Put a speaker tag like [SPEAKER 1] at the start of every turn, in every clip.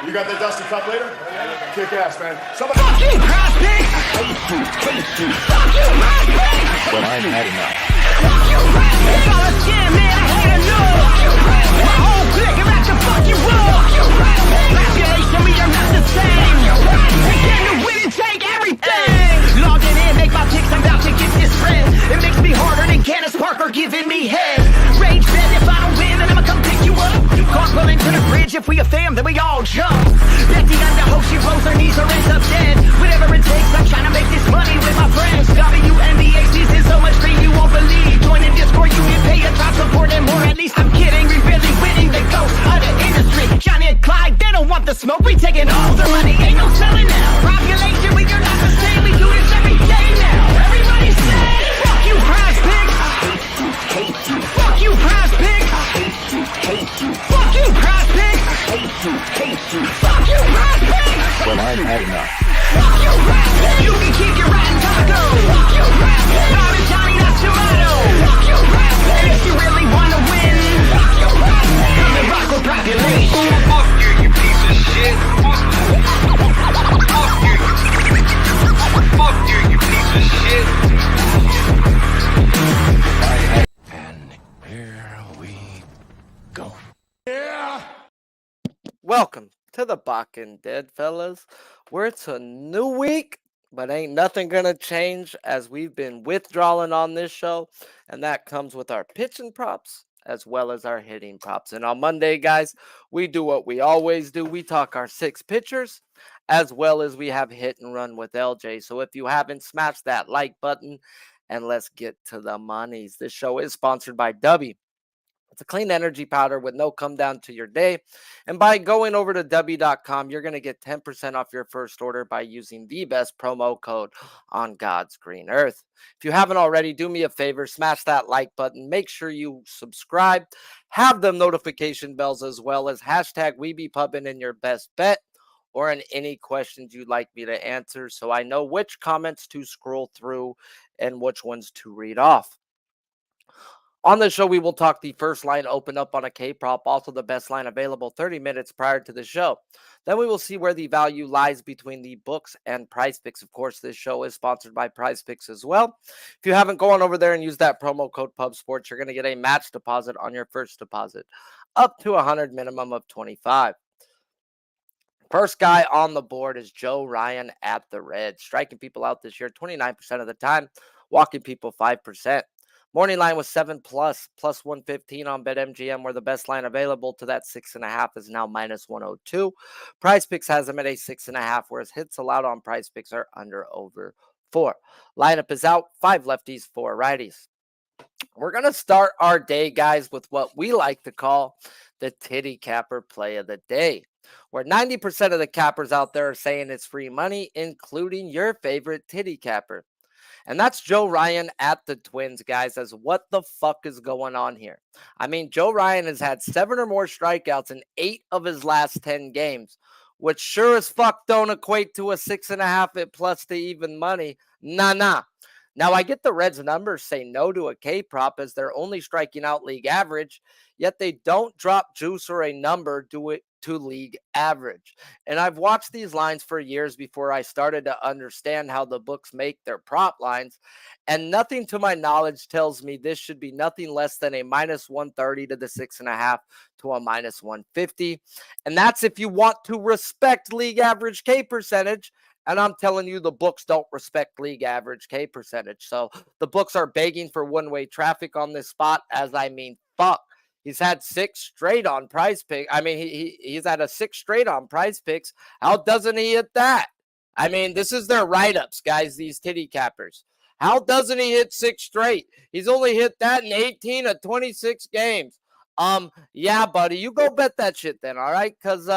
[SPEAKER 1] You got the Dusty Cup later? Kick ass, man.
[SPEAKER 2] Somebody. Fuck you, PrizePicks! Fuck you, PrizePicks!
[SPEAKER 3] Well, I've had enough.
[SPEAKER 2] Fuck you, PrizePicks! All the skin, man, I hate enough. Fuck you, PrizePicks! My whole clique about to fuck you up. Fuck you, PrizePicks! Population, we are not the same. Fuck you, PrizePicks! Get to win and take everything. Logging in, make my picks, I'm about to get this spread. It makes me harder than Candace Parker giving me head. Rage bed, if I don't win, then I'ma come pick you up. Carpooling to the bridge, if we a fam, then we all jump. Becky on the hope, she rolls her knees or ends up dead. Whatever it takes, I'm trying to make this money with my friends. WNBA season so much free you won't believe. Join in Discord, you can pay a top support and more. At least I'm kidding, we really winning the ghost of the industry. Johnny and Clyde, they don't want the smoke, we taking all the money. Ain't no selling now. Population, we are not the same. We do this every day now. Everybody say, fuck you, PrizePicks. Fuck you, PrizePicks. Fuck you, PrizePicks. Fuck you, PrizePicks.
[SPEAKER 3] Well, I've had enough.
[SPEAKER 2] Fuck you, PrizePicks. You can keep your rotten taco. Fuck you, PrizePicks. Bobby Johnny, that's tomato. Fuck you, PrizePicks. And if you really wanna win, fuck you, PrizePicks. Come and rock with population.
[SPEAKER 4] Fuck you, you piece of shit. Fuck you. Fuck you, you piece of shit.
[SPEAKER 3] And here we go.
[SPEAKER 1] Yeah.
[SPEAKER 5] Welcome to the BALKIng, Dead fellas, where it's a new week, but ain't nothing gonna change as we've been withdrawing on this show, and that comes with our pitching props as well as our hitting props. And on Monday, guys, we do what we always do. We talk our 6 pitchers, as well as we have hit and run with LJ. So if you haven't, smash that like button, and let's get to the monies. This show is sponsored by W. It's a clean energy powder with no come down to your day. And by going over to W.com, you're going to get 10% off your first order by using the best promo code on God's green earth. If you haven't already, do me a favor, smash that like button. Make sure you subscribe. Have the notification bells as well as hashtag WeBePubbin in your best bet or in any questions you'd like me to answer so I know which comments to scroll through and which ones to read off. On the show, we will talk the first line open up on a K-prop, also the best line available 30 minutes prior to the show. Then we will see where the value lies between the books and PrizePicks. Of course, this show is sponsored by PrizePicks as well. If you haven't gone over there and used that promo code PubSports, you're going to get a match deposit on your first deposit, up to 100, minimum of 25. First guy on the board is Joe Ryan at the Reds, striking people out this year 29% of the time, walking people 5%. Morning line was 7+, plus 115 on BetMGM, where the best line available to that 6.5 is now minus 102. PrizePicks has him at a 6.5, whereas hits allowed on PrizePicks are under over 4. Lineup is out, 5 lefties, 4 righties. We're going to start our day, guys, with what we like to call the titty capper play of the day, where 90% of the cappers out there are saying it's free money, including your favorite titty capper. And that's Joe Ryan at the Twins, guys, as what the fuck is going on here? I mean, Joe Ryan has had 7 or more strikeouts in 8 of his last 10 games, which sure as fuck don't equate to a 6.5 at plus to even money. Nah. Now, I get the Reds' numbers say no to a K-prop as they're only striking out league average, yet they don't drop juice or a number to league average. And I've watched these lines for years before I started to understand how the books make their prop lines, and nothing to my knowledge tells me this should be nothing less than a minus 130 to the 6.5 to a minus 150. And that's if you want to respect league average K percentage. And I'm telling you, the books don't respect league average K percentage. So the books are begging for one-way traffic on this spot, as I mean, fuck. He's had 6 straight on PrizePicks. I mean, he's had a 6 straight on PrizePicks. How doesn't he hit that? I mean, this is their write-ups, guys, these titty cappers. How doesn't he hit 6 straight? He's only hit that in 18 of 26 games. Yeah, buddy, you go bet that shit then, all right? Because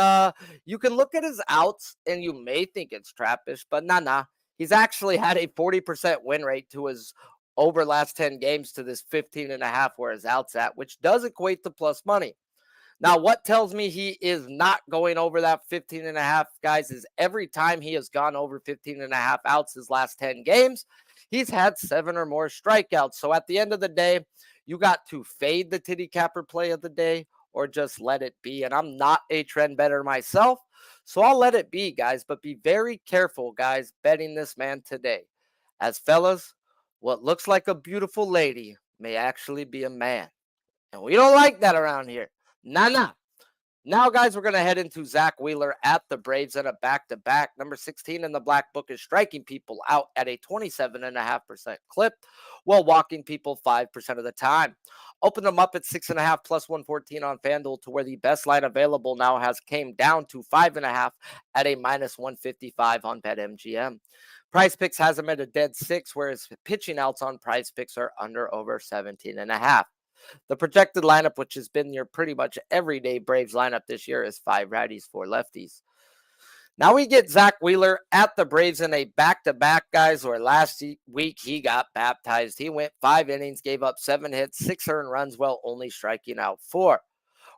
[SPEAKER 5] you can look at his outs and you may think it's trappish, but nah. He's actually had a 40% win rate to his over last 10 games to this 15.5 where his outs at, which does equate to plus money. Now, what tells me he is not going over that 15.5, guys, is every time he has gone over 15.5 outs his last 10 games, he's had 7 or more strikeouts. So at the end of the day, you got to fade the titty capper play of the day or just let it be. And I'm not a trend better myself, So I'll let it be, guys, but be very careful, guys, betting this man today. As fellas, what looks like a beautiful lady may actually be a man. And we don't like that around here. Nah. Now, guys, we're going to head into Zack Wheeler at the Braves at a back-to-back. Number 16 in the black book is striking people out at a 27.5% clip while walking people 5% of the time. Open them up at 6.5 plus 114 on FanDuel to where the best line available now has came down to 5.5 at a minus 155 on BetMGM. PrizePicks has them at a dead 6, whereas pitching outs on PrizePicks are under over 17.5. The projected lineup, which has been your pretty much everyday Braves lineup this year, is 5 righties, 4 lefties. Now we get Zack Wheeler at the Braves in a back-to-back, guys, where last week he got baptized. He went 5 innings, gave up 7 hits, 6 earned runs, while only striking out 4.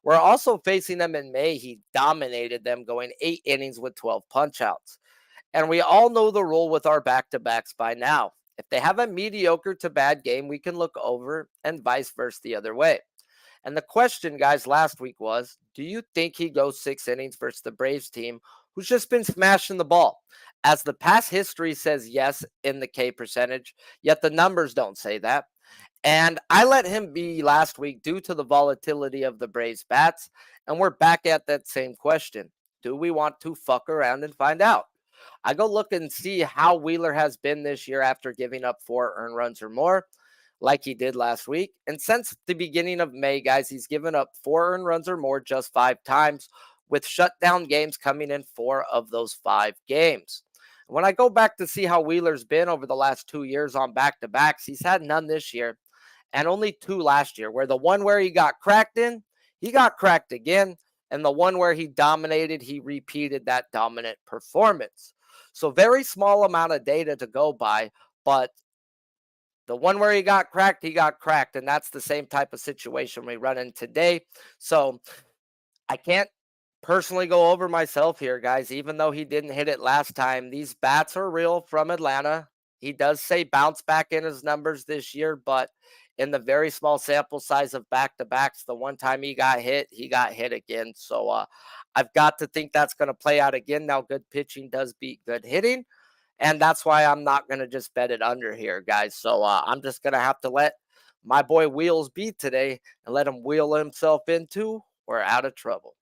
[SPEAKER 5] We're also facing them in May. He dominated them, going 8 innings with 12 punch-outs. And we all know the rule with our back-to-backs by now. If they have a mediocre to bad game, we can look over and vice versa the other way. And the question, guys, last week was, do you think he goes 6 innings versus the Braves team who's just been smashing the ball? As the past history says yes in the K percentage, yet the numbers don't say that. And I let him be last week due to the volatility of the Braves bats. And we're back at that same question. Do we want to fuck around and find out? I go look and see how Wheeler has been this year after giving up 4 earned runs or more, like he did last week. And since the beginning of May, guys, he's given up 4 earned runs or more just 5 times, with shutdown games coming in 4 of those 5 games. When I go back to see how Wheeler's been over the last 2 years on back-to-backs, he's had none this year and only 2 last year, where the one where he got cracked in, he got cracked again. And the one where he dominated, he repeated that dominant performance. So very small amount of data to go by, but the one where he got cracked. And that's the same type of situation we run in today. So I can't personally go over myself here, guys, even though he didn't hit it last time. These bats are real from Atlanta. He does say bounce back in his numbers this year, but in the very small sample size of back-to-backs, the one time he got hit again. So I've got to think that's going to play out again. Now, good pitching does beat good hitting, and that's why I'm not going to just bet it under here, guys. So I'm just going to have to let my boy Wheels beat today and let him wheel himself into we're out of trouble.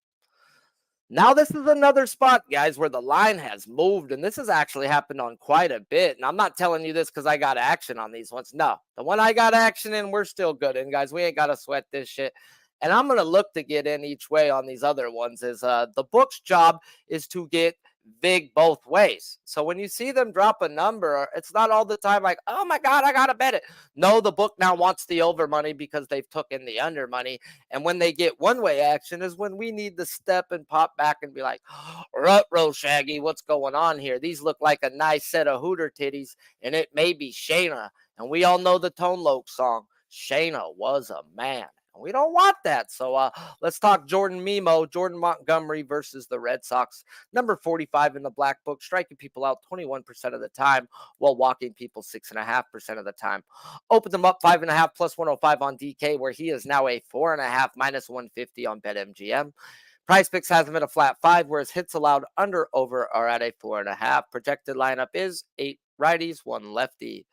[SPEAKER 5] Now, this is another spot, guys, where the line has moved, and this has actually happened on quite a bit. And I'm not telling you this because I got action on these ones. No, the one I got action in, we're still good in, guys. We ain't got to sweat this shit. And I'm going to look to get in each way on these other ones. The book's job is to get big both ways. So when you see them drop a number, it's not all the time like, oh my God, I got to bet it. No, the book now wants the over money because they've took in the under money. And when they get one-way action is when we need to step and pop back and be like, rut-row, Shaggy, what's going on here? These look like a nice set of hooter titties, and it may be Shayna. And we all know the Tone Loc song, Shayna was a man. We don't want that. So let's talk Jordan Montgomery versus the Red Sox. Number 45 in the black book, striking people out 21% of the time while walking people 6.5% of the time. Open them up 5.5 plus 105 on DK, where he is now a 4.5 minus 150 on BetMGM. PrizePicks has him at a flat 5, whereas hits allowed under over are at a 4.5. Projected lineup is 8 righties, 1 lefty.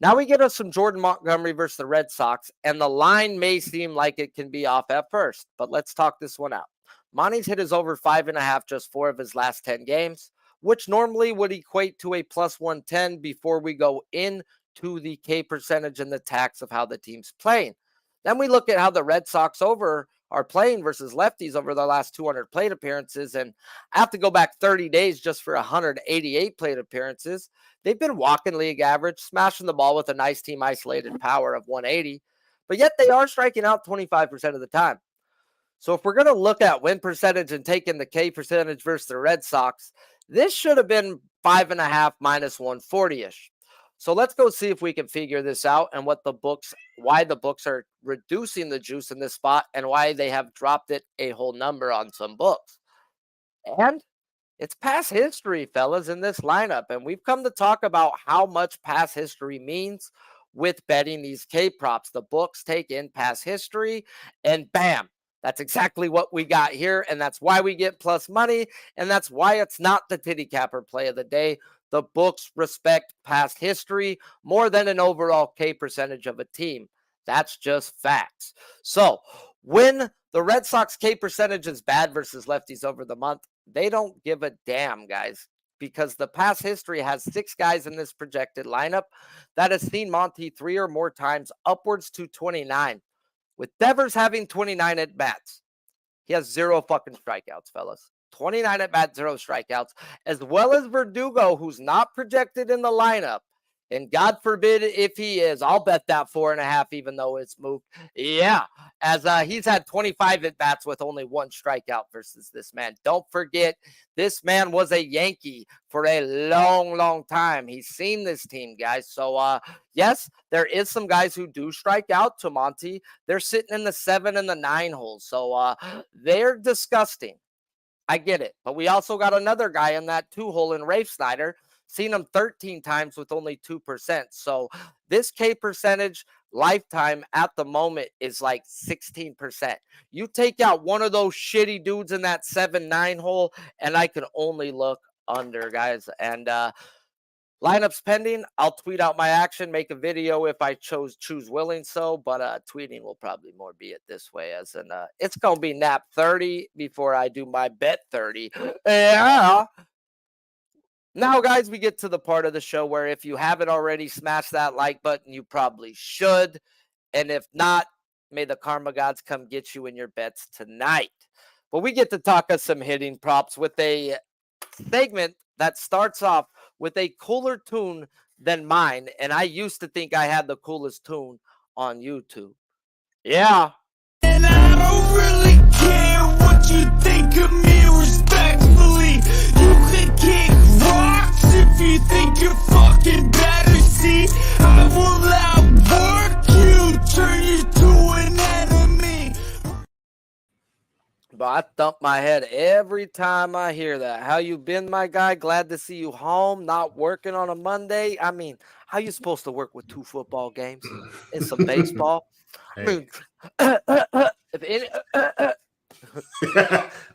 [SPEAKER 5] Now we get us some Jordan Montgomery versus the Red Sox, and the line may seem like it can be off at first, but let's talk this one out. Monty's hit his over 5.5 just 4 of his last 10 games, which normally would equate to a plus 110 before we go into the K percentage and the tax of how the team's playing. Then we look at how the Red Sox are playing versus lefties over their last 200 plate appearances. And I have to go back 30 days just for 188 plate appearances. They've been walking league average, smashing the ball with a nice team isolated power of 180, but yet they are striking out 25% of the time. So if we're going to look at win percentage and take in the K percentage versus the Red Sox, this should have been 5.5 minus 140-ish. So let's go see if we can figure this out and why the books are reducing the juice in this spot and why they have dropped it a whole number on some books. And it's past history, fellas, in this lineup. And we've come to talk about how much past history means with betting these K props. The books take in past history and bam, That's exactly what we got here, and that's why we get plus money, and that's why it's not the titty capper play of the day. The books respect past history more than an overall K percentage of a team. That's just facts. So when the Red Sox K percentage is bad versus lefties over the month, they don't give a damn, guys, because the past history has 6 guys in this projected lineup that has seen Monty 3 or more times, upwards to 29. With Devers having 29 at bats, he has 0 fucking strikeouts, fellas. 29 at bats, 0 strikeouts, as well as Verdugo, who's not projected in the lineup. And God forbid if he is, I'll bet that 4.5, even though it's moved. Yeah, as he's had 25 at bats with only 1 strikeout versus this man. Don't forget, this man was a Yankee for a long, long time. He's seen this team, guys. So, yes, there is some guys who do strike out to Monty. They're sitting in the 7 and the 9 holes. So, they're disgusting. I get it. But we also got another guy in that 2 hole in Rafe Snyder. Seen him 13 times with only 2%. So this K percentage lifetime at the moment is like 16%. You take out one of those shitty dudes in that 7-9 hole, and I can only look under, guys. And lineups pending. I'll tweet out my action, make a video if I choose willing so, but tweeting will probably more be it this way, as in it's gonna be nap 30 before I do my bet 30. Yeah. Now, guys, we get to the part of the show where if you haven't already, smash that like button. You probably should. And if not, may the karma gods come get you in your bets tonight. But we get to talk of some hitting props with a segment that starts off with a cooler tune than mine. And I used to think I had the coolest tune on YouTube. Yeah.
[SPEAKER 2] And I don't really care what you think of me respectfully. You can kick rocks if you think you're fucking better. See, I will outwork you, turn you to an enemy.
[SPEAKER 5] But I thump my head every time I hear that. How you been, my guy? Glad to see you home, not working on a Monday. I mean, how you supposed to work with 2 football games and some baseball? I mean, if any,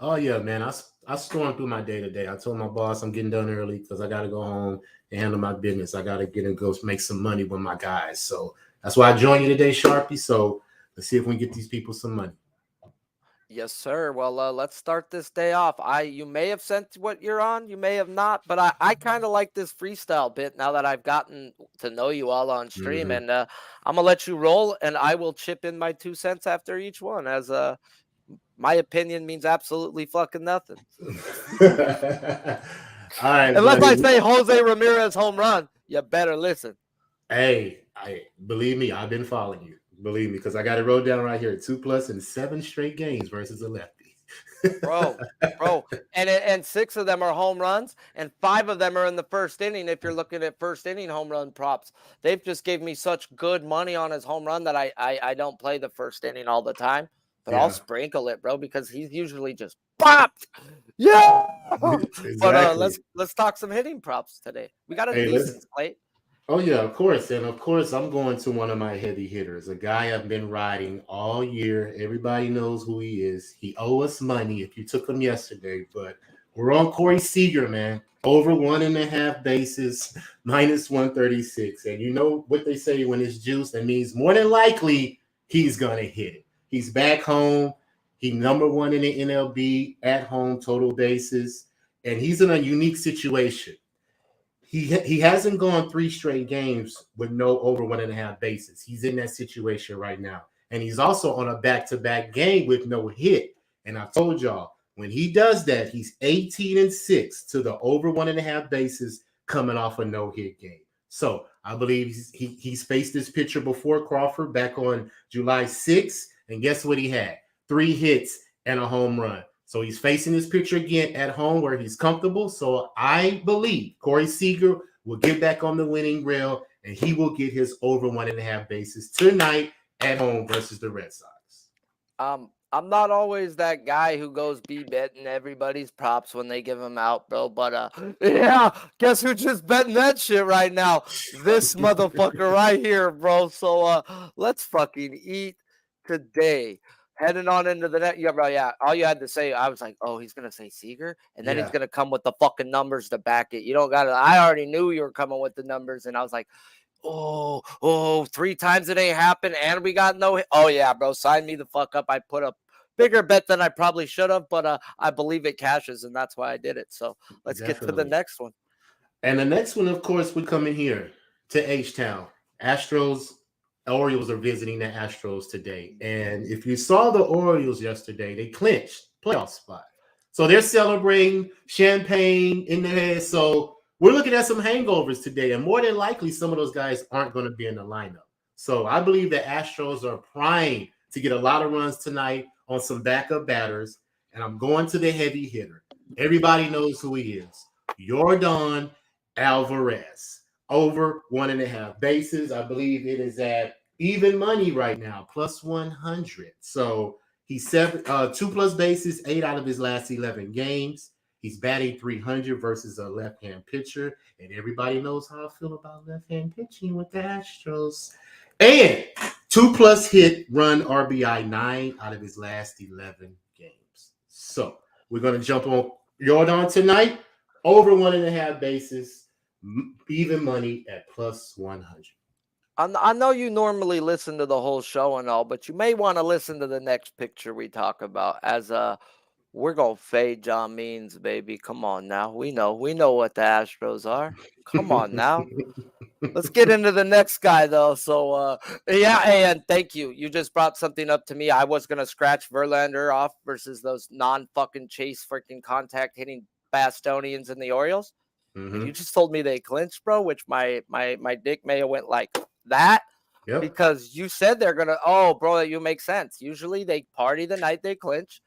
[SPEAKER 6] Oh yeah, man. I stormed through my day today. I told my boss I'm getting done early because I got to go home and handle my business. I got to get and go make some money with my guys. So that's why I joined you today, Sharpie. So let's see if we can get these people some money.
[SPEAKER 5] yes, sir. Well, let's start this day off. You may have sent what you're on, you may have not, but I kind of like this freestyle bit now that I've gotten to know you all on stream, and I'm gonna let you roll, and I will chip in my 2 cents after each one, as my opinion means absolutely fucking nothing.
[SPEAKER 6] All right.
[SPEAKER 5] Unless
[SPEAKER 6] buddy.
[SPEAKER 5] I say Jose Ramirez home run, you better listen.
[SPEAKER 6] Hey, believe me, I've been following you. Believe me, because I got it wrote down right here: 2+ in 7 straight games versus a lefty.
[SPEAKER 5] bro, and 6 of them are home runs, and 5 of them are in the first inning. If you're looking at first inning home run props, they've just gave me such good money on his home run that I don't play the first inning all the time, but I'll sprinkle it, bro, because he's usually just popped. Yeah.
[SPEAKER 6] Exactly.
[SPEAKER 5] But let's talk some hitting props today. We got a decent slate.
[SPEAKER 6] Oh yeah, of course. And of course, I'm going to one of my heavy hitters, a guy I've been riding all year. Everybody knows who he is. He owes us money if you took him yesterday, but we're on Corey Seager, man. Over 1.5 bases, minus 136. And you know what they say when it's juice, that means more than likely he's gonna hit it. He's back home. He's number 1 in the MLB at home total bases, and he's in a unique situation. He hasn't gone 3 straight games with no over 1.5 bases. He's in that situation right now. And he's also on a back-to-back game with no hit. And I told y'all, when he does that, he's 18-6 to the over 1.5 bases coming off a no-hit game. So I believe he's faced this pitcher before, Crawford, back on July 6th. And guess what he had? 3 hits and a home run. So he's facing this pitcher again at home where he's comfortable. So I believe Corey Seager will get back on the winning rail, and he will get his over 1.5 bases tonight at home versus the Red Sox.
[SPEAKER 5] I'm not always that guy who goes betting everybody's props when they give them out, bro. But yeah, guess who just betting that shit right now? This motherfucker right here, bro. So let's fucking eat today. Heading on into the net. Yeah, bro. Yeah. All you had to say, I was like, oh, he's going to say Seager. And then he's
[SPEAKER 6] Yeah.
[SPEAKER 5] going to come with the fucking numbers to back it. You don't got to. I already knew you were coming with the numbers. And I was like, oh, 3 times it ain't happened. And we got no hit. Oh, yeah, bro. Sign me the fuck up. I put a bigger bet than I probably should have, but I believe it cashes. And that's why I did it. So let's get to the
[SPEAKER 6] Definitely.
[SPEAKER 5] next one.
[SPEAKER 6] And the next one, of course, we come in here to H-Town. Orioles are visiting the Astros today. And if you saw the Orioles yesterday, they clinched playoff spot. So they're celebrating champagne in their head. So we're looking at some hangovers today. And more than likely, some of those guys aren't going to be in the lineup. So I believe the Astros are primed to get a lot of runs tonight on some backup batters. And I'm going to the heavy hitter. Everybody knows who he is. Yordan Alvarez. Over 1.5 bases. I believe it is at even money right now, plus 100. So he's 2+ bases, 8 out of his last 11 games. He's batting .300 versus a left-hand pitcher, and everybody knows how I feel about left-hand pitching with the Astros. And 2+ hit run RBI, 9 out of his last 11 games. So we're going to jump on Yordan tonight. Over 1.5 bases. Even money at plus 100.
[SPEAKER 5] I know you normally listen to the whole show and all, but you may want to listen to the next picture we talk about as we're going to fade John Means, baby. Come on now. We know what the Astros are. Come on now. Let's get into the next guy, though. So, yeah, and thank you. You just brought something up to me. I was going to scratch Verlander off versus those non-fucking chase freaking contact hitting Bostonians and the Orioles. And you just told me they clinched, bro, which my dick may have went like that.
[SPEAKER 6] Yep.
[SPEAKER 5] Because you said they're going to, oh, bro, you make sense. Usually they party the night they clinch,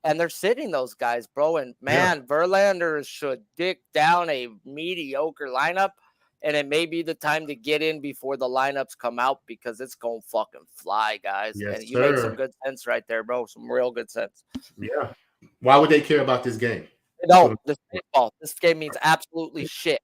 [SPEAKER 5] and they're sitting those guys, bro. And, man, Verlander should dick down a mediocre lineup, and it may be the time to get in before the lineups come out because it's going to fucking fly, guys.
[SPEAKER 6] Yes,
[SPEAKER 5] and you made some good sense right there, bro. Some real good sense.
[SPEAKER 6] Yeah. Why would they care about this game?
[SPEAKER 5] No, this game means absolutely shit.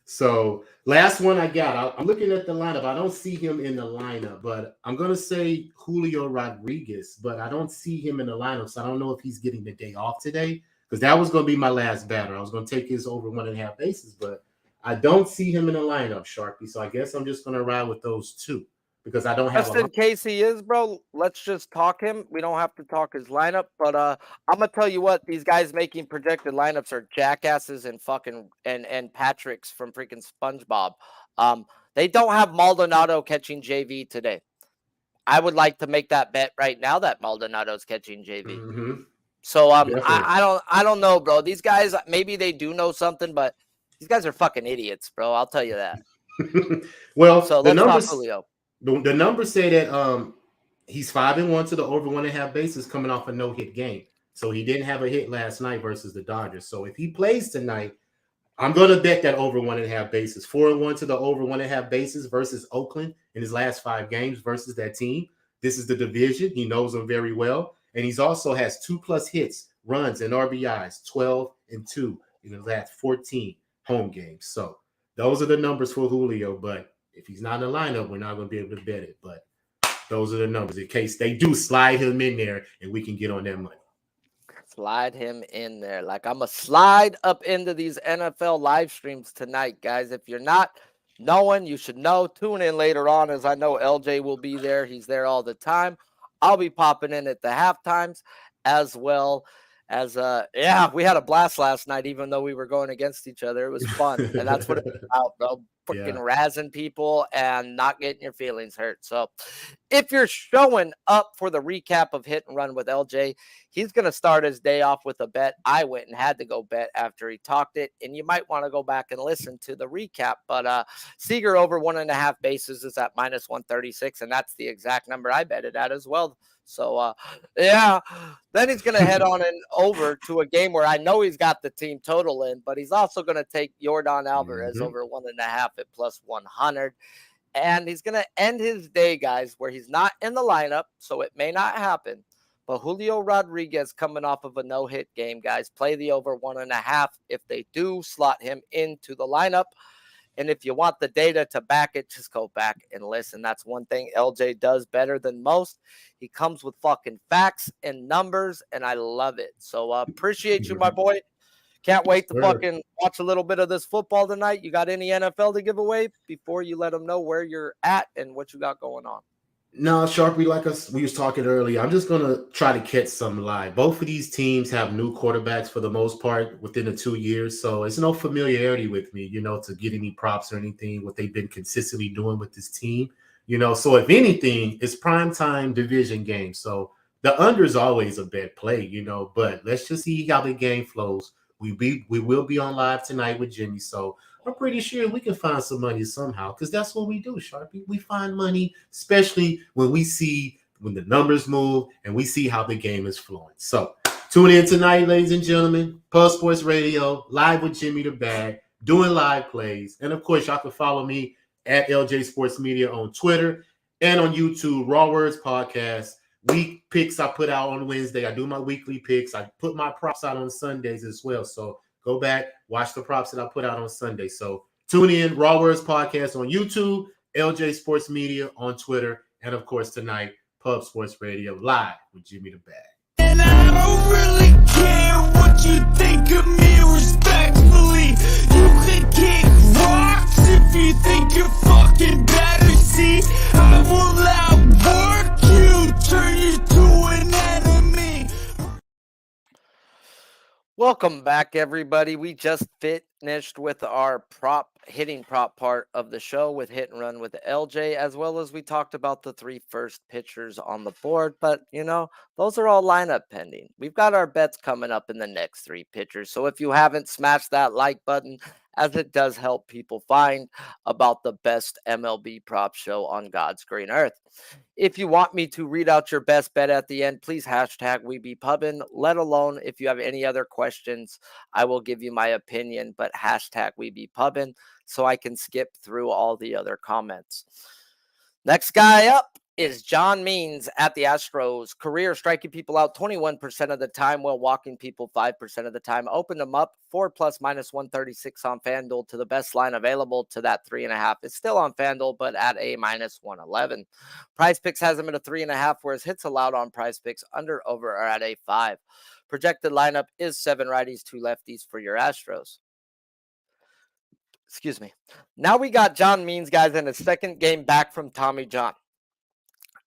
[SPEAKER 6] So last one I got, I'm looking at the lineup. I don't see him in the lineup, but I'm going to say Julio Rodriguez, but I don't see him in the lineup. So I don't know if he's getting the day off today because that was going to be my last batter. I was going to take his over 1.5 bases, but I don't see him in the lineup, Sharpie. So I guess I'm just going to ride with those two because I don't have
[SPEAKER 5] Just in case he is, bro, let's just talk him. We don't have to talk his lineup, but I'm gonna tell you what, these guys making projected lineups are jackasses and fucking and Patrick's from freaking SpongeBob. They don't have Maldonado catching JV today. I would like to make that bet right now that Maldonado's catching JV.
[SPEAKER 6] Mm-hmm.
[SPEAKER 5] So I don't know, bro. These guys, maybe they do know something, but these guys are fucking idiots, bro. I'll tell you that.
[SPEAKER 6] Well,
[SPEAKER 5] so let's talk Julio.
[SPEAKER 6] The numbers say that he's 5-1 to the over 1.5 bases coming off a no-hit game. So he didn't have a hit last night versus the Dodgers. So if he plays tonight, I'm going to bet that over 1.5 bases. 4-1 to the over 1.5 bases versus Oakland in his last 5 games versus that team. This is the division. He knows them very well. And he's also has 2+ hits, runs, and RBIs, 12 and 2 in the last 14 home games. So those are the numbers for Julio, but if he's not in the lineup, we're not going to be able to bet it. But those are the numbers in case they do slide him in there and we can get on that money.
[SPEAKER 5] Slide him in there. Like I'm going to slide up into these NFL live streams tonight, guys. If you're not knowing, you should know. Tune in later on as I know LJ will be there. He's there all the time. I'll be popping in at the halftimes as well. As we had a blast last night, even though we were going against each other. It was fun. And that's what it's about, bro. Freaking razzing people and not getting your feelings hurt. So if you're showing up for the recap of Hit and Run with LJ, he's going to start his day off with a bet. I went and had to go bet after he talked it. And you might want to go back and listen to the recap. But Seager over 1.5 bases is at minus 136. And that's the exact number I betted at as well. So, then he's going to head on and over to a game where I know he's got the team total in, but he's also going to take Yordan Alvarez over 1.5 at plus 100. And he's going to end his day, guys, where he's not in the lineup, so it may not happen. But Julio Rodriguez coming off of a no-hit game, guys, play the over 1.5 if they do slot him into the lineup. And if you want the data to back it, just go back and listen. That's one thing LJ does better than most. He comes with fucking facts and numbers, and I love it. So appreciate you, my boy. Can't wait to fucking watch a little bit of this football tonight. You got any NFL to give away before you let them know where you're at and what you got going on?
[SPEAKER 6] No, Sharpie, like we was talking earlier, I'm just gonna try to catch some live. Both of these teams have new quarterbacks for the most part within the 2 years, so it's no familiarity with me, to get any props or anything what they've been consistently doing with this team. So if anything, it's primetime division game. So the under is always a bad play, but let's just see how the game flows. We will be on live tonight with Jimmy, so I'm pretty sure we can find some money somehow because that's what we do, Sharpie. We find money, especially when the numbers move and we see how the game is flowing. So tune in tonight, ladies and gentlemen. Pulse Sports Radio, live with Jimmy the Bag, doing live plays. And of course, y'all can follow me at LJ Sports Media on Twitter and on YouTube, Raw Words Podcast. Week picks I put out on Wednesday. I do my weekly picks. I put my props out on Sundays as well. So go back, watch the props that I put out on Sunday. So tune in, Raw Words Podcast on YouTube, LJ Sports Media on Twitter, and of course tonight, Pub Sports Radio live with Jimmy the Bag.
[SPEAKER 2] And I don't really care what you think of me respectfully. You can kick rocks if you think you're fucking better. See, I will outwork you, turn you to an enemy.
[SPEAKER 5] Welcome back, everybody. We just finished with our hitting prop part of the show with Hit and Run with LJ, as well as we talked about the 3 first pitchers on the board. But, those are all lineup pending. We've got our bets coming up in the next 3 pitchers. So if you haven't smashed that like button, as it does help people find about the best MLB prop show on God's green earth. If you want me to read out your best bet at the end, please hashtag We Be Pubbin. Let alone if you have any other questions, I will give you my opinion, but hashtag We Be Pubbin so I can skip through all the other comments. Next guy up is John Means at the Astros. Career striking people out 21% of the time while walking people 5% of the time. Opened them up 4+ -136 on FanDuel to the best line available to that 3.5. It's still on FanDuel, but at a -111. PrizePicks has him at a 3.5, whereas hits allowed on PrizePicks under over are at a 5. Projected lineup is 7 righties, 2 lefties for your Astros. Excuse me. Now we got John Means, guys, in his second game back from Tommy John.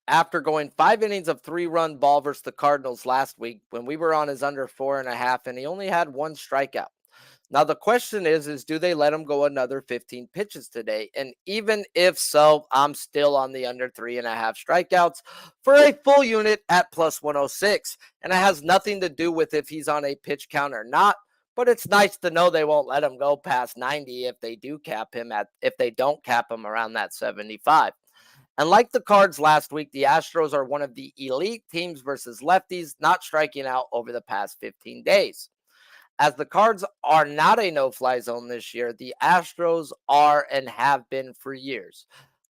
[SPEAKER 5] After going 5 innings of 3-run ball versus the Cardinals last week when we were on his under 4.5 and he only had 1 strikeout. Now the question is do they let him go another 15 pitches today? And even if so, I'm still on the under 3.5 strikeouts for a full unit at +106. And it has nothing to do with if he's on a pitch count or not. But it's nice to know they won't let him go past 90 if they don't cap him around that 75. And like the Cards last week, the Astros are one of the elite teams versus lefties not striking out over the past 15 days. As the Cards are not a no-fly zone this year, the Astros are and have been for years.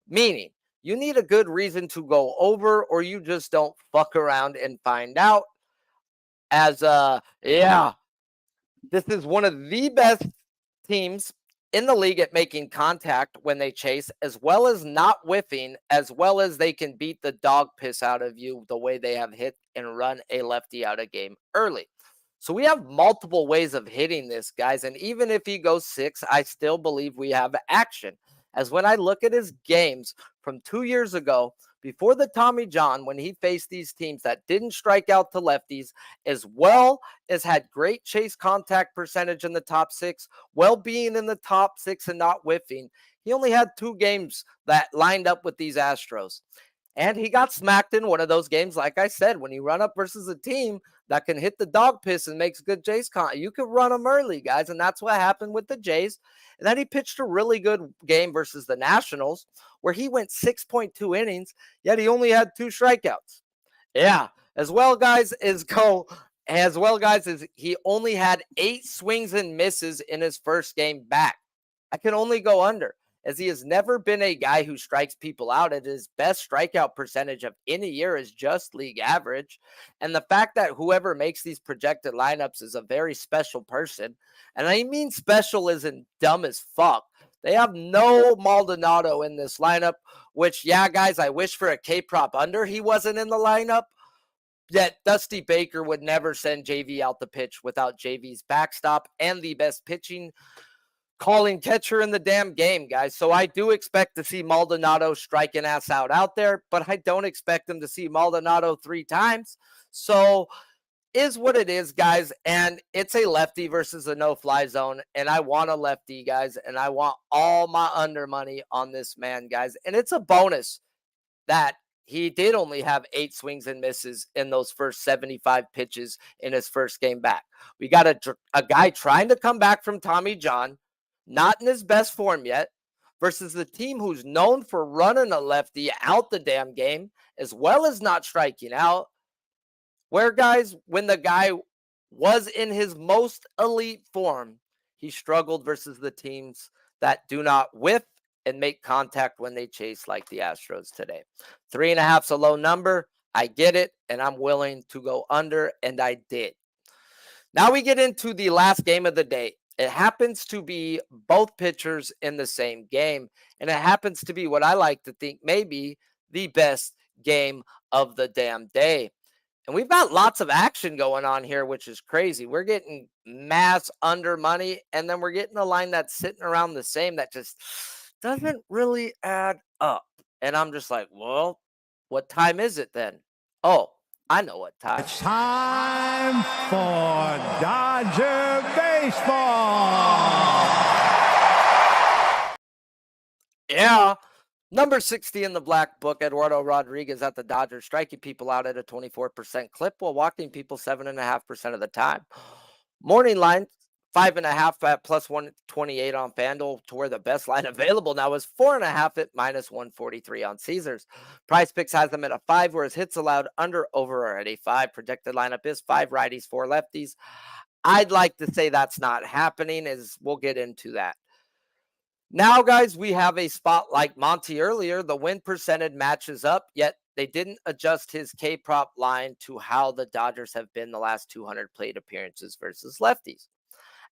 [SPEAKER 5] Meaning, you need a good reason to go over or you just don't fuck around and find out. This is one of the best teams in the league at making contact when they chase, as well as not whiffing, as well as they can beat the dog piss out of you the way they have hit and run a lefty out of game early. So we have multiple ways of hitting this, guys. And even if he goes 6, I still believe we have action. As when I look at his games from 2 years ago, before the Tommy John, when he faced these teams that didn't strike out to lefties, as well as had great chase contact percentage in the top 6, well being in the top 6 and not whiffing, he only had 2 games that lined up with these Astros. And he got smacked in one of those games, like I said, when you run up versus a team that can hit the dog piss and makes good chase contact. You can run them early, guys, and that's what happened with the Jays. And then he pitched a really good game versus the Nationals, where he went 6.2 innings, yet he only had 2 strikeouts. Yeah, as well, guys, as he only had 8 swings and misses in his first game back. I can only go under, as he has never been a guy who strikes people out. At his best strikeout percentage of any year is just league average. And the fact that whoever makes these projected lineups is a very special person, and I mean special isn't dumb as fuck. They have no Maldonado in this lineup, which, yeah, guys, I wish for a K-prop under he wasn't in the lineup. Yet Dusty Baker would never send JV out the pitch without JV's backstop and the best pitching calling catcher in the damn game, guys. So I do expect to see Maldonado striking ass out there, but I don't expect him to see Maldonado 3 times. So is what it is, guys, and it's a lefty versus a no-fly zone, and I want a lefty, guys, and I want all my under money on this man, guys, and it's a bonus that he did only have 8 swings and misses in those first 75 pitches in his first game back. We got a guy trying to come back from Tommy John, not in his best form yet, versus the team who's known for running a lefty out the damn game, as well as not striking out. Where, guys, when the guy was in his most elite form, he struggled versus the teams that do not whiff and make contact when they chase, like the Astros today. 3.5 is a low number. I get it, and I'm willing to go under, and I did. Now we get into the last game of the day. It happens to be both pitchers in the same game, and it happens to be what I like to think maybe the best game of the damn day. And we've got lots of action going on here, which is crazy. We're getting mass under money, and then we're getting a line that's sitting around the same that just doesn't really add up. And I'm just like, well, what time is it then? Oh, I know what time.
[SPEAKER 7] It's time for Dodger baseball.
[SPEAKER 5] Yeah. Number 60 in the black book, Eduardo Rodriguez at the Dodgers, striking people out at a 24% clip while walking people 7.5% of the time. Morning line, 5.5 at plus 128 on FanDuel, to where the best line available now is 4.5 at minus 143 on Caesars. PrizePicks has them at a 5, whereas hits allowed under over are at a 5. Projected lineup is 5 righties, 4 lefties. I'd like to say that's not happening, as we'll get into that. Now, guys, we have a spot like Monty earlier. The win percentage matches up, yet they didn't adjust his K-prop line to how the Dodgers have been the last 200 plate appearances versus lefties.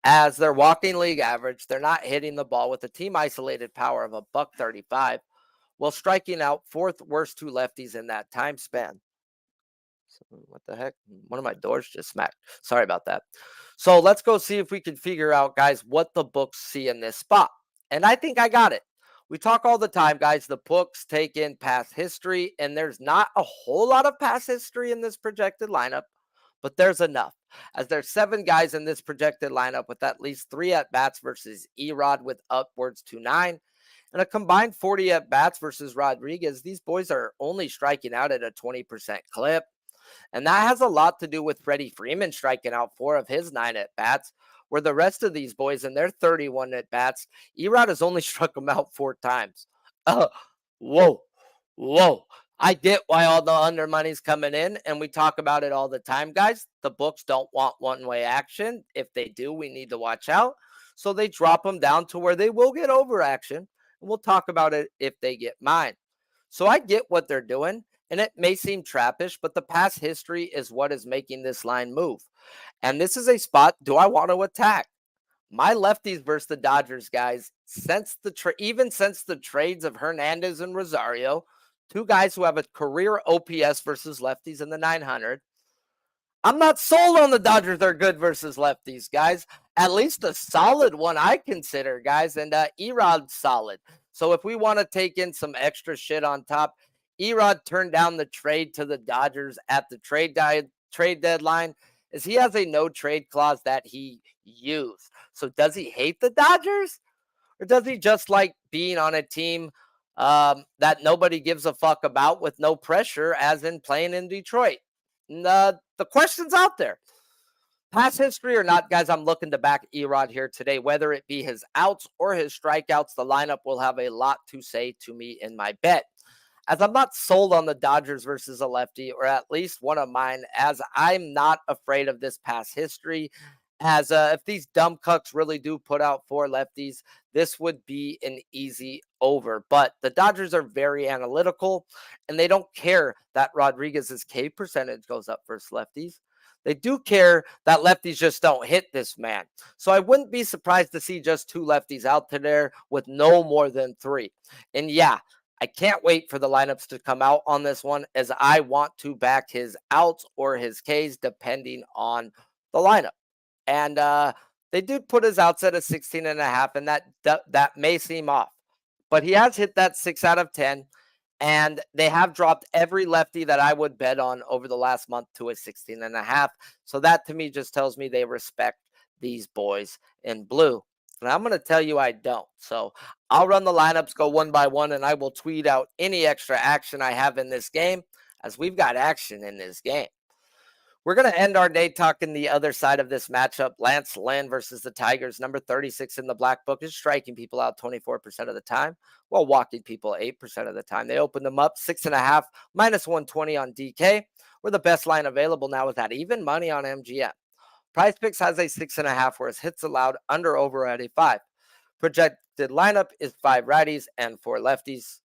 [SPEAKER 5] As their walking league average, they're not hitting the ball with a team isolated power of $135, while striking out 4th worst to lefties in that time span. What the heck? One of my doors just smacked. Sorry about that. So let's go see if we can figure out, guys, what the books see in this spot. And I think I got it. We talk all the time, guys. The books take in past history, and there's not a whole lot of past history in this projected lineup, but there's enough. As there's 7 guys in this projected lineup with at least 3 at-bats versus Erod with upwards to 9, and a combined 40 at-bats versus Rodriguez. These boys are only striking out at a 20% clip. And that has a lot to do with Freddie Freeman striking out 4 of his 9 at-bats, where the rest of these boys in their 31 at-bats, Erod has only struck them out 4 times. Whoa. I get why all the under money's coming in, and we talk about it all the time, guys. The books don't want one-way action. If they do, we need to watch out. So they drop them down to where they will get over action, and we'll talk about it if they get mine. So I get what they're doing, and it may seem trappish, but the past history is what is making this line move. And this is a spot, do I want to attack? My lefties versus the Dodgers, guys, even since the trades of Hernandez and Rosario, 2 guys who have a career OPS versus lefties in the 900. I'm not sold on the Dodgers. They're good versus lefties, guys. At least a solid one, I consider, guys. And Erod's solid. So if we want to take in some extra shit on top, Erod turned down the trade to the Dodgers at the trade deadline, as he has a no trade clause that he used. So does he hate the Dodgers? Or does he just like being on a team that nobody gives a fuck about with no pressure, as in playing in Detroit? And, the question's out there. Past history or not, guys, I'm looking to back Erod here today. Whether it be his outs or his strikeouts, the lineup will have a lot to say to me in my bet. As I'm not sold on the Dodgers versus a lefty, or at least one of mine, as I'm not afraid of this past history. As if these dumb cucks really do put out 4 lefties, this would be an easy over. But the Dodgers are very analytical, and they don't care that Rodriguez's K percentage goes up versus lefties. They do care that lefties just don't hit this man. So I wouldn't be surprised to see just 2 lefties out there with no more than 3. And yeah, I can't wait for the lineups to come out on this one, as I want to back his outs or his Ks depending on the lineup. And they did put his outs at a 16.5, and that may seem off, but he has hit that 6 out of 10. And they have dropped every lefty that I would bet on over the last month to a 16.5. So that to me just tells me they respect these boys in blue. And I'm going to tell you I don't. So I'll run the lineups, go one by one, and I will tweet out any extra action I have in this game, as we've got action in this game. We're going to end our day talking the other side of this matchup. Lance Lynn versus the Tigers. Number 36 in the black book is striking people out 24% of the time, while walking people 8% of the time. They opened them up 6.5, minus 120 on DK. We're the best line available now with that even money on MGM. PrizePicks has a 6.5, whereas hits allowed under over at a 5. Projected lineup is 5 righties and 4 lefties.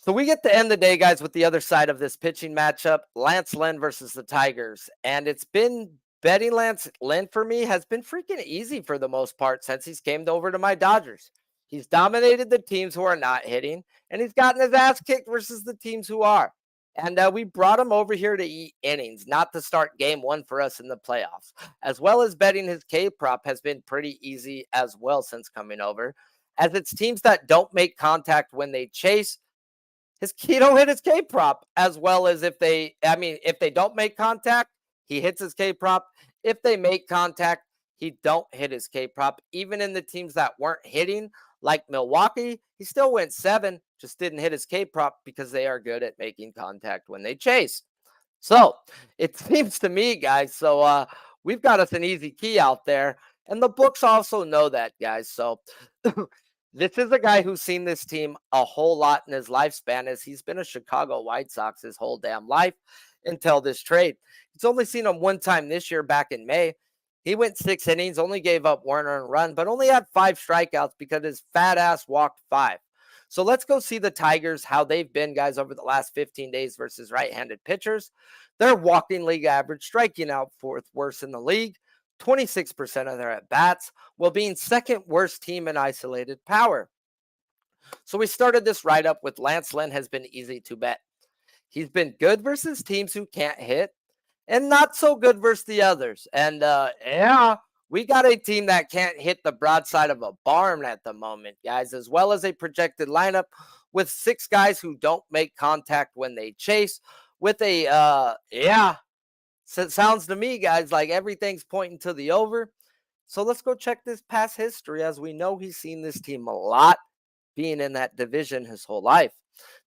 [SPEAKER 5] So we get to end the day, guys, with the other side of this pitching matchup, Lance Lynn versus the Tigers. And it's been betting Lance Lynn for me has been freaking easy for the most part since he's came over to my Dodgers. He's dominated the teams who are not hitting, and he's gotten his ass kicked versus the teams who are. And we brought him over here to eat innings, not to start game 1 for us in the playoffs. As well as betting his K prop has been pretty easy as well since coming over, as it's teams that don't make contact when they chase. He don't hit his K prop, as well as if they don't make contact, he hits his K prop. If they make contact, he don't hit his K prop. Even in the teams that weren't hitting, like Milwaukee, he still went 7, just didn't hit his K prop because they are good at making contact when they chase. So it seems to me, guys, so we've got us an easy key out there, and the books also know that, guys. So this is a guy who's seen this team a whole lot in his lifespan, as he's been a Chicago White Sox his whole damn life until this trade. He's only seen him one time this year back in May. He went 6 innings, only gave up 1 earned run, but only had 5 strikeouts because his fat ass walked 5. So let's go see the Tigers, how they've been, guys, over the last 15 days versus right-handed pitchers. They're walking league average, striking out 4th worst in the league. 26% of their at-bats, while being 2nd worst team in isolated power. So we started this write-up with Lance Lynn has been easy to bet. He's been good versus teams who can't hit, and not so good versus the others. And yeah, we got a team that can't hit the broadside of a barn at the moment, guys, as well as a projected lineup with 6 guys who don't make contact when they chase, with a so it sounds to me, guys, like everything's pointing to the over. So let's go check this past history, as we know he's seen this team a lot, being in that division his whole life.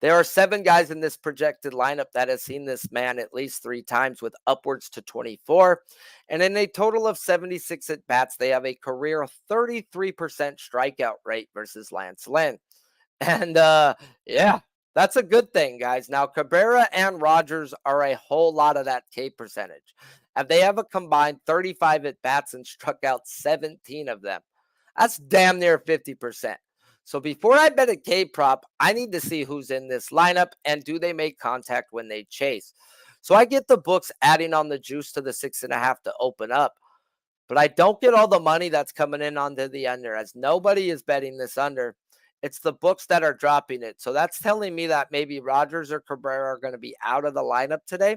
[SPEAKER 5] There are 7 guys in this projected lineup that has seen this man at least 3 times, with upwards to 24. And in a total of 76 at-bats, they have a career 33% strikeout rate versus Lance Lynn. And yeah, that's a good thing, guys. Now, Cabrera and Rogers are a whole lot of that K percentage, and they have a combined 35 at-bats and struck out 17 of them. That's damn near 50%. So before I bet a K prop, I need to see who's in this lineup and do they make contact when they chase. So I get the books adding on the juice to the 6.5 to open up, but I don't get all the money that's coming in onto the under, as nobody is betting this under. It's the books that are dropping it. So that's telling me that maybe Rogers or Cabrera are going to be out of the lineup today.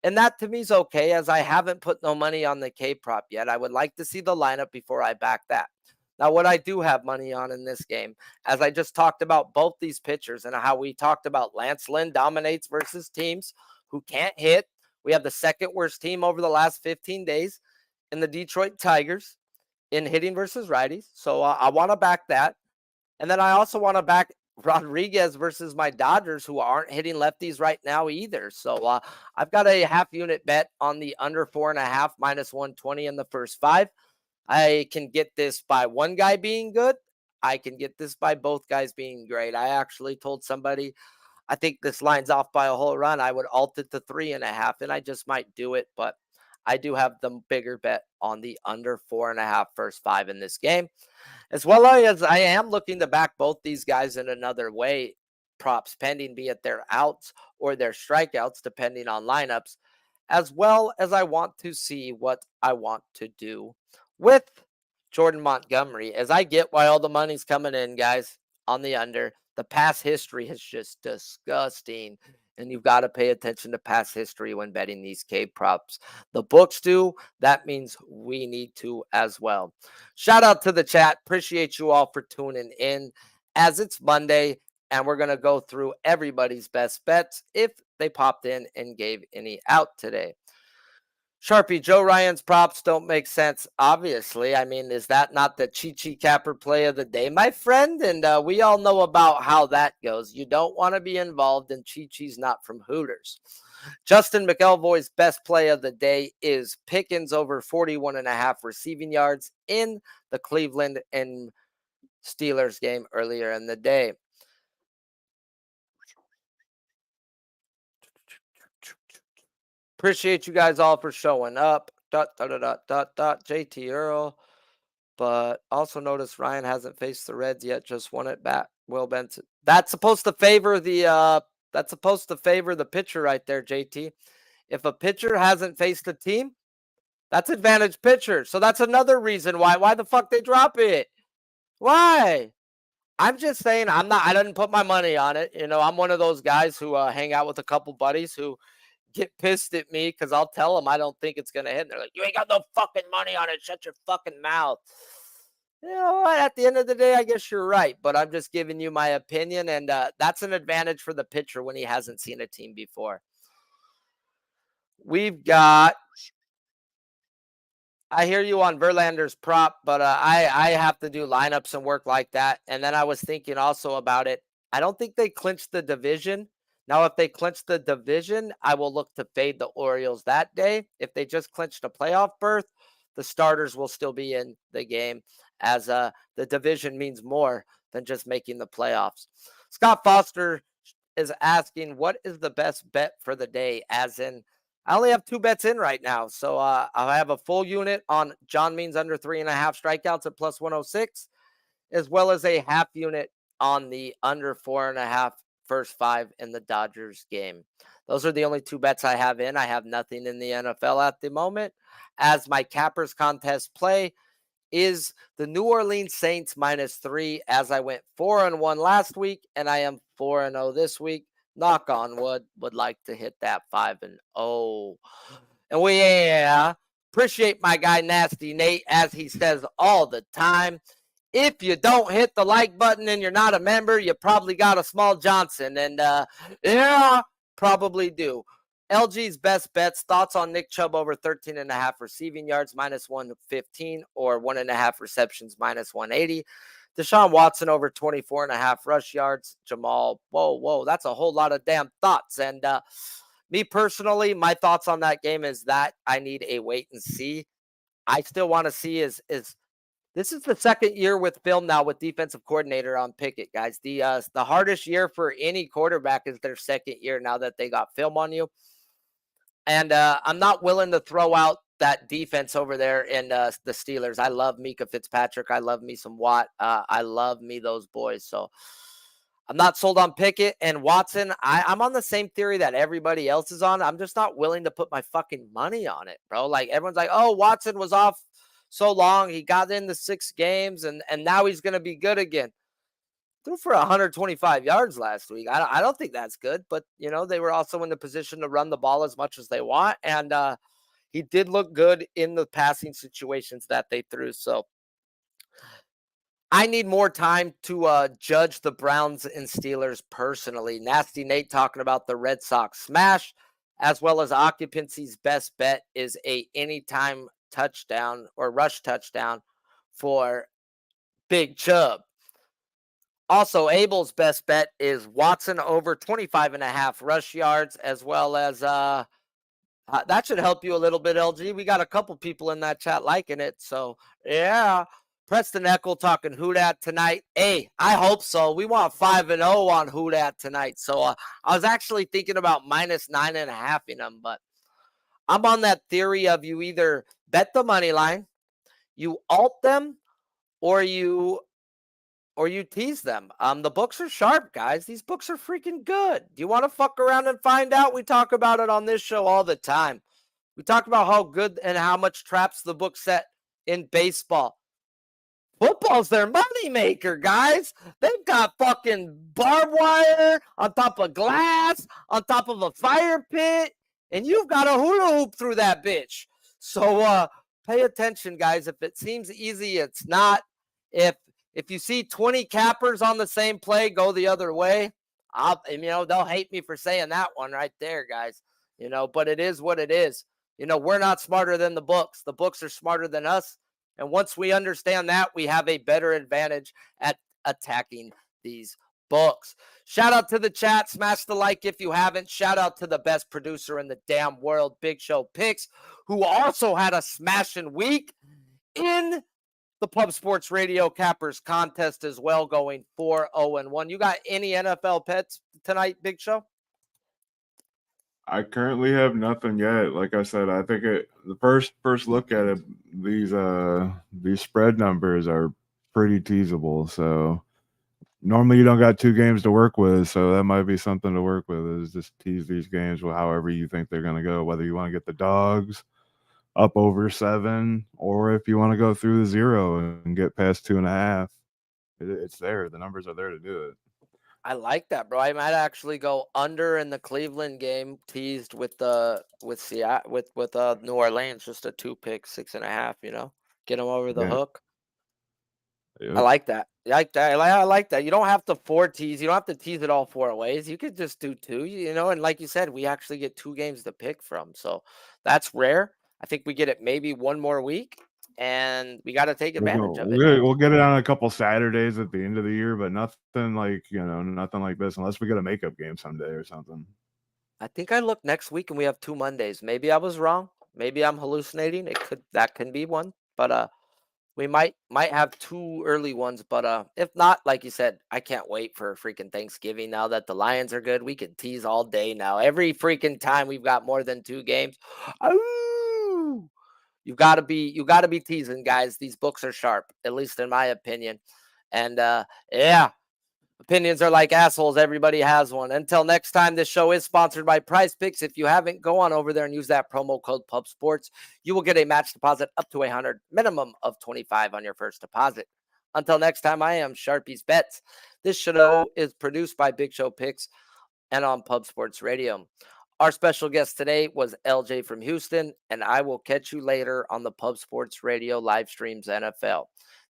[SPEAKER 5] And that to me is okay, as I haven't put no money on the K prop yet. I would like to see the lineup before I back that. Now, what I do have money on in this game, as I just talked about both these pitchers and how we talked about Lance Lynn dominates versus teams who can't hit. We have the 2nd worst team over the last 15 days in the Detroit Tigers in hitting versus righties. So I want to back that. And then I also want to back Rodriguez versus my Dodgers, who aren't hitting lefties right now either. So I've got a half unit bet on the under 4.5 minus 120 in the first 5. I can get this by one guy being good. I can get this by both guys being great. I actually told somebody, I think this line's off by a whole run. I would alt it to 3.5, and I just might do it. But I do have the bigger bet on the under 4.5 first 5 in this game. As well as I am looking to back both these guys in another way, props pending, be it their outs or their strikeouts, depending on lineups. as well as I want to see what I want to do with Jordan Montgomery, as I get why all the money's coming in, guys, on the under. The past history is just disgusting, and you've got to pay attention to past history when betting these K props. The books do. That means we need to as well. Shout out to the chat. Appreciate you all for tuning in, as it's Monday, and we're going to go through everybody's best bets if they popped in and gave any out today. Sharpie, Joe Ryan's props don't make sense, obviously. I mean, is that not the Chi Capper play of the day, my friend? And we all know about how that goes. You don't want to be involved in Chi's not from Hooters. Justin McElvoy's best play of the day is Pickens over 41.5 receiving yards in the Cleveland and Steelers game earlier in the day. Appreciate you guys all for showing up. JT Earl. But also notice Ryan hasn't faced the Reds yet. Just won it back. Will Benson. That's supposed to favor the pitcher right there, JT. If a pitcher hasn't faced a team, that's advantage pitcher. So that's another reason why. Why the fuck they drop it? Why? I'm just saying I didn't put my money on it. You know, I'm one of those guys who hang out with a couple buddies who get pissed at me because I'll tell them I don't think it's going to hit. And they're like, you ain't got no fucking money on it. Shut your fucking mouth. You know what? At the end of the day, I guess you're right. But I'm just giving you my opinion. And that's an advantage for the pitcher when he hasn't seen a team before. We've got... I hear you on Verlander's prop, but I have to do lineups and work like that. And then I was thinking also about it. I don't think they clinched the division. Now, if they clinch the division, I will look to fade the Orioles that day. If they just clinched a playoff berth, the starters will still be in the game, as the division means more than just making the playoffs. Scott Foster is asking, what is the best bet for the day? As in, I only have 2 bets in right now. So I have a full unit on John Means under 3.5 strikeouts at plus 106, as well as a half unit on the under 4.5 first 5 in the Dodgers game. Those are the only 2 bets I have in. I have nothing in the NFL at the moment, as my Cappers contest play is the New Orleans Saints -3, as I went 4-1 last week, and I am 4-0 this week. Knock on wood, would like to hit that 5-0. And we appreciate my guy Nasty Nate, as he says all the time. If you don't hit the like button and you're not a member, you probably got a small Johnson. And probably do. LG's best bets, thoughts on Nick Chubb over 13.5 receiving yards, -115, or 1.5 receptions, -180. Deshaun Watson over 24.5 rush yards. Jamal, whoa, that's a whole lot of damn thoughts. And me personally, my thoughts on that game is that I need a wait and see. I still want to see is this is the second year with film now with defensive coordinator on Pickett, guys. The hardest year for any quarterback is their second year now that they got film on you. And I'm not willing to throw out that defense over there in the Steelers. I love Mika Fitzpatrick. I love me some Watt. I love me those boys. So I'm not sold on Pickett and Watson. I'm on the same theory that everybody else is on. I'm just not willing to put my fucking money on it, bro. Like, everyone's like, oh, Watson was off so long. He got in the 6 games, and now he's going to be good again. Threw for 125 yards last week. I don't think that's good, but, you know, they were also in the position to run the ball as much as they want, and he did look good in the passing situations that they threw. So I need more time to judge the Browns and Steelers personally. Nasty Nate talking about the Red Sox smash, as well as occupancy's best bet is a anytime touchdown or rush touchdown for Big Chubb. Also, Abel's best bet is Watson over 25.5 rush yards, as well as that should help you a little bit, LG. We got a couple people in that chat liking it. So, yeah. Preston Eckel talking Who Dat tonight. Hey, I hope so. We want 5-0 on Who Dat tonight. So, I was actually thinking about -9.5 in them, but I'm on that theory of you either bet the money line, you alt them, or you tease them. The books are sharp, guys. These books are freaking good. Do you want to fuck around and find out? We talk about it on this show all the time. We talked about how good and how much traps the book set in baseball. Football's their moneymaker, guys. They've got fucking barbed wire on top of glass, on top of a fire pit, and you've got a hula hoop through that bitch. So pay attention, guys. If it seems easy, it's not. If you see 20 cappers on the same play, go the other way. They'll hate me for saying that one right there, guys. But it is what it is. We're not smarter than the books. The books are smarter than us. And once we understand that, we have a better advantage at attacking these books. Shout out to the chat. Smash the like if you haven't. Shout out to the best producer in the damn world, Big Show Picks, who also had a smashing week in the Pub Sports Radio Cappers contest as well, going 4-0-1. You got any NFL pets tonight, Big Show?
[SPEAKER 8] I currently have nothing yet. Like I said, I think the first look at it, these spread numbers are pretty teasable. So normally you don't got 2 games to work with, so that might be something to work with, is just tease these games with however you think they're going to go, whether you want to get the dogs up over 7 or if you want to go through the 0 and get past 2.5. It's there. The numbers are there to do it.
[SPEAKER 5] I like that, bro. I might actually go under in the Cleveland game, teased with New Orleans, just a 2-pick, 6.5. Get them over the hook.
[SPEAKER 8] Yep.
[SPEAKER 5] I like that. I like that. You don't have to 4 tease. You don't have to tease it all 4 ways. You could just do 2. And like you said, we actually get 2 games to pick from, so that's rare. I think we get it maybe one more week, and we got to take advantage of it.
[SPEAKER 8] We'll get it on a couple Saturdays at the end of the year, but nothing like this, unless we get a makeup game someday or something.
[SPEAKER 5] I think I looked next week and we have 2 Mondays. Maybe I was wrong. Maybe I'm hallucinating. That can be one, but we might have 2 early ones. But if not, like you said, I can't wait for freaking Thanksgiving now that the Lions are good. We can tease all day now. Every freaking time we've got more than 2 games. Ooh! You gotta be teasing, guys. These books are sharp, at least in my opinion. And opinions are like assholes. Everybody has one. Until next time, this show is sponsored by PrizePicks. If you haven't, go on over there and use that promo code PubSports. You will get a match deposit up to $100, minimum of $25 on your first deposit. Until next time, I am Sharpie's Bets. This show is produced by Big Show Picks and on Pub Sports Radio. Our special guest today was LJ from Houston, and I will catch you later on the Pub Sports Radio live streams NFL.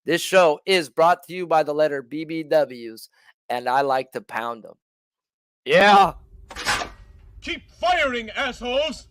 [SPEAKER 5] This show is brought to you by the letter BBWs, and I like to pound them. Yeah.
[SPEAKER 1] Keep firing, assholes!